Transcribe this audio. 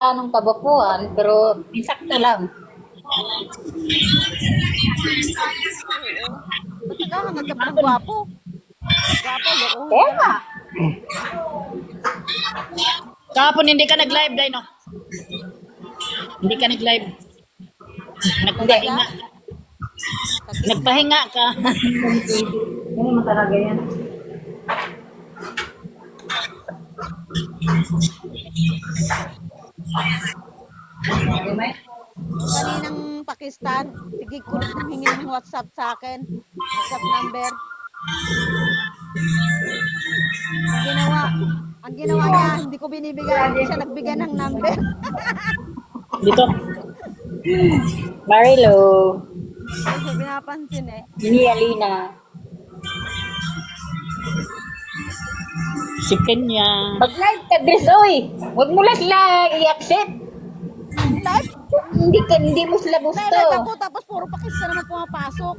Anong kabapuan, pero insakto lang. Ba't naghahangad ka pa ng gwapo? Gwapo, loko. Kaya nga. Kahapon hindi ka nag-live, Day, no? Hindi ka nag-live. Nagpahinga. Nagpahinga ka. Ano naman talaga yan? Kaninang Pakistan, sige ko rin humingi ng WhatsApp sa akin. WhatsApp number. Ang ginawa niya, hindi ko binibigay. Hindi siya nagbigay ng number. Dito. Marilo. Hindi siya pinapansin eh. Ni Alina. Si Kenya. Mag-live ka, Dres, oy. Huwag mo lang sila i-accept. Live? Hindi mo sila gusto. Live ako, tapos puro Pakistan naman pumapasok.